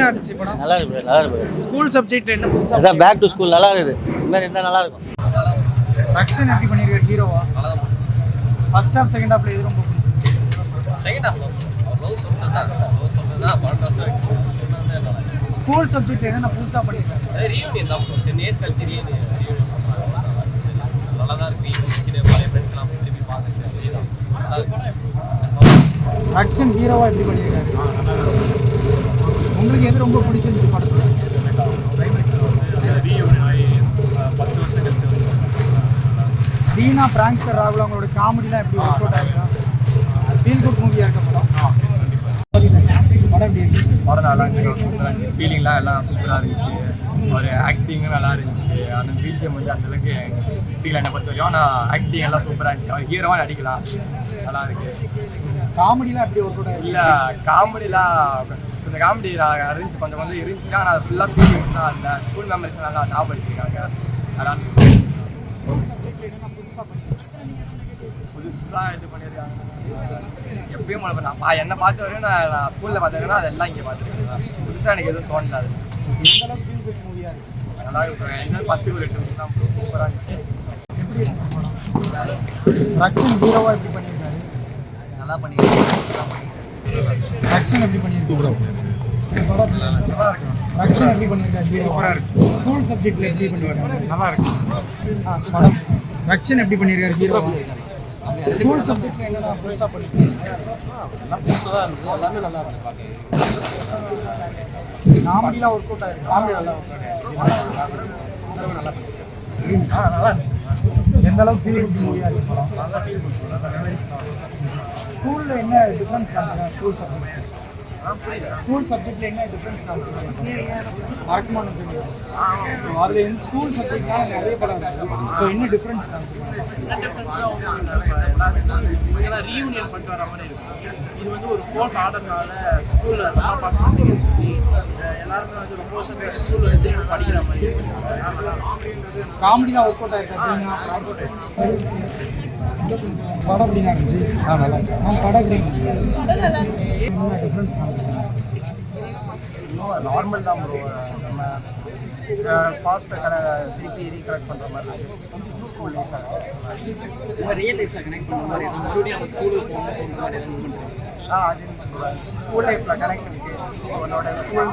இருந்துச்சு படம்? நல்லா இருக்கு நல்லா இருக்கு. ஸ்கூல் சப்ஜெக்ட்ல என்ன புதுசா? அதான் பேக் டு ஸ்கூல் நல்லா இருக்குது. இந்த மாதிரி இருந்தால் நல்லா இருக்கும். ஆக்ஷன் எப்படி பண்ணிருக்காரு ஹீரோவா? நல்லா தான். ஃபர்ஸ்ட் ஹாஃப் செகண்ட் ஹாஃப்ல எது ரொம்ப பிடிச்சிருக்கு? செகண்ட் ஹாஃப் அவர் லவ் சொல்றதா பன்னெண்டாவது சொன்னது நல்லா. ஸ்கூல் சப்ஜெக்ட்ல என்ன புதுசா பண்ணிருக்காரு? அது ரீயூனியன் தான். 10 இயர்ஸ் கழிச்சு ரீயூனியன் நல்லா தான் இருக்கு. சின்ன பழைய ஃப்ரெண்ட்ஸ்லாம் திருப்பி பார்த்துட்டு அதேதான் நல்லா இருக்கு. ஆக்ஷன் ஹீரோவா எப்படி பண்ணிருக்காரு? உங்களுக்கு எது ரொம்ப பிடிச்சிருந்துச்சு படத்துல? தீனா பிராங்க்ஸ்டர் ராகுல் அவங்களோட காமெடிலாம் எப்படி ஒர்க் அவுட் ஆயிருக்கா? ஃபீல் குட் மூவியா இருக்க படம்? படம் எப்படி இருந்துச்சு? படம் நல்லா இருந்துச்சு. ஃபீலிங்லாம் எல்லாம் சூப்பராக இருந்துச்சு. ஒரு ஆக்டிங்கும் நல்லா இருந்துச்சு. அந்த பிஜிஎம் வந்து அந்தளவுக்கு ஃபீல் என்னை பொறுத்த வரையும். ஆனால் ஆக்டிங் எல்லாம் சூப்பராக இருந்துச்சு. அவர் ஹீரோவாக நடிக்கலாம் நல்லா இருக்கு. காமெடிலாம் எப்படி ஒர்க் அவுட் ஆயிருக்கு? இல்லை காமெடிலாம் கொஞ்சம் காமெடி இருந்துச்சு, கொஞ்சம் கொஞ்சம் இருந்துச்சு. ஆனால் அது ஃபுல்லாக ஃபீலிங்ஸ் தான். அந்த ஸ்கூல் மெமரிஸ் நல்லா ஞாபகம் வச்சுருக்காங்க. நல்லா புதுசாக இது பண்ணியிருக்காங்க. எப்பயும் நான் என்னை பார்த்த வரையும் நான் ஸ்கூலில் பார்த்துருக்கேன்னா அதெல்லாம் இங்கே பார்த்துருக்கேன். புதுசாக எனக்கு எதுவும் தோணல. அது நல்லா இருக்கும். இன்னும் 10 ஒரு 8 நிமிஷம் தான் சூப்பராக இருந்துச்சு. எப்படி ஆக்ஷன் ஹீரோவா எப்படி பண்ணியிருக்காரு? நல்லா பண்ணியிருக்காங்க. ஆக்ஷன் எப்படி பண்ணியிருக்காரு? ஆக்ஷன் எப்படி பண்ணியிருக்காரு? சூப்பராக இருக்கு. ஸ்கூல் சப்ஜெக்ட்ல எப்படி பண்ணியிருக்காரு? நல்லா இருக்கு. படம் ஆக்ஷன் எப்படி பண்ணியிருக்காரு? ஹீரோ ஸ்கூல் சப்ஜெக்ட்ல என்னென்ன புதுசாக பண்ணியிருக்காரு? எல்லாம் புதுசாக இருந்தது. எல்லாமே நல்லா இருக்கு பார்க்க. காமெடிலாம் ஒர்க் அவுட் ஆயிருக்கு. காமெடி நல்லா ஒர்க் அவுட் ஆயிருக்கு. நல்லா பண்ணியிருக்காரு. நல்லா இருந்துச்சு. எந்த அளவுக்கு ஃபீல் குட் மூவியா இருக்கு படம்? நல்லா ஃபீல் பண்ணுறோம். ஸ்கூல்ல என்ன டிஃபரன்ஸ் காமிச்சாங்க? ஸ்கூல் சப்ஜெக்ட்ல என்ன டிஃபரன்ஸ் காமிச்சாங்க? ஆர்ட்மான் சொன்னீங்க. ஸோ அதில் எந்த ஸ்கூல் சப்ஜெக்ட்லாம் நிறைய படம் இருக்கு. ஸோ என்ன டிஃபரன்ஸ் காமிச்சாங்க? ரீயூனியன் பண்ணிட்டு வர மாதிரி இருக்கும். இது வந்து ஒரு கோர்ட் ஆர்டர்னால ஸ்கூலில் நல்லா பாஸ் பண்ணிங்கன்னு சொல்லி எல்லாருமே வந்து ரொம்ப வருஷம் ஸ்கூலில் வச்சு படிக்கிற மாதிரி காமெடிலாம் ஒர்க் அவுட் ஆயிருக்கு. படம் எப்படின்னா இருந்துச்சு? நல்லா இருந்துச்சு. படம் எப்படி இருந்துச்சு? என்ன டிஃப்ரென்ஸ் காமிச்சாங்க? நார்மல் தான் ப்ரோ. நம்ம பாஸ்ட்டை திருப்பி ரீகலெக்ட் பண்ணுற மாதிரி ஸ்கூல் உங்கள் ரியல் லைஃப்பில் கனெக்ட் பண்ணுற மாதிரி மறுபடியும் நம்ம ஸ்கூலுக்கு போகிற மாதிரி அது ஸ்கூல் லைஃப்பில் கனெக்ட் பண்ணிட்டு உன்னோட ஸ்கூல்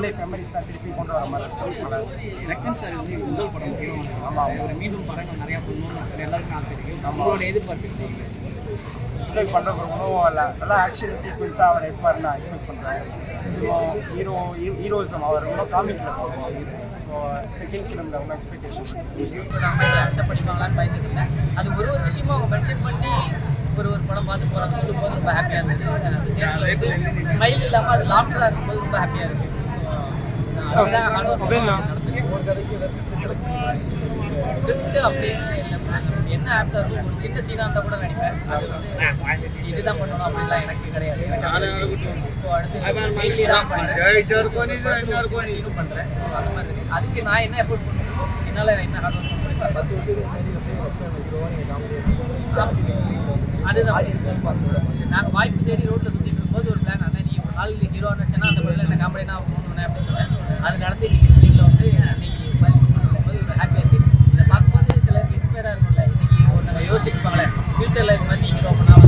லைஃப் மெமரிஸ் தான் திருப்பி கொண்டு வர மாதிரி இருக்கும். லக்ஷ்மன் சார் வந்து முதல் படம் ஹீரோ. ஆமாம், ஒரு மீண்டும் படங்கள் நிறையா பண்ணணும் எல்லாருக்கும் ஆசை இருக்குது. நம்மளோட எதிர்பார்ப்பு எக்ஸ்பெக்ட் பண்ணுறவங்களும் நல்லா ஆக்ஷன் சீக்வன்ஸாக அவர் எடுப்பாருன்னு நான் எக்ஸ்பெக்ட் பண்ணுறேன். ஹீரோஸும் அவர் ரொம்ப காமிக்கில் போவோம். ஸோ செகண்ட் ஃபிலிமில் ரொம்ப எக்ஸ்பெக்டேஷன் நம்ம இதை அக்செப்ட் பண்ணிப்பாங்களான்னு பயந்துட்டு இருந்தேன். அது ஒரு விஷயமும் அவங்க மென்ஷன் பண்ணி ஒரு படம் பார்த்து போகிறான்னு சொல்லும் போது ரொம்ப ஹாப்பியாக இருந்தது. ஸ்மைல் இல்லாமல் அது லாஃப்டராக இருக்கும்போது ரொம்ப ஹாப்பியாக இருக்குது. ஸ்கிரிப்ட் அப்படின்னு என்ன ஆப்டாக இருக்கும். ஒரு சின்ன சீனாக இருந்தால் கூட நடிப்பேன். அது வந்து இதுதான் பண்ணணும் அப்படின்லாம் எனக்கு கிடையாது. இப்போ அடுத்து மெயின் லீடாக பண்ணுறேன், சீனும் பண்ணுறேன். அந்த மாதிரி இருக்குது. அதுக்கு நான் என்ன எஃபோர்ட் பண்ணுறேன், என்னால் என்ன ஹார்ட் ஒர்க் அதுதான். நாங்கள் வாய்ப்பு தேடி ரோட்டில் சுற்றிட்டு இருக்கும்போது ஒரு பிளான் ஆனால் நீ ஒரு நாள் ஹீரோ நினச்சேன்னா அந்த படத்தில் என்ன காமெடினா போகணுன்னு அப்படின்னு சொன்னேன். அது நடந்து இன்றைக்கி ஸ்க்ரீனில் வந்து இன்றைக்கி பண்ணும்போது ஒரு ஹாப்பியாக இருக்குது. இதை பார்க்கும்போது சிலருக்கு இன்ஸ்பயராக இருக்கும்ல. இன்றைக்கி ஒரு நாங்கள் யோசிச்சுப்பாங்களே ஃப்யூச்சரில் இது மாதிரி ஹீரோ பண்ணால்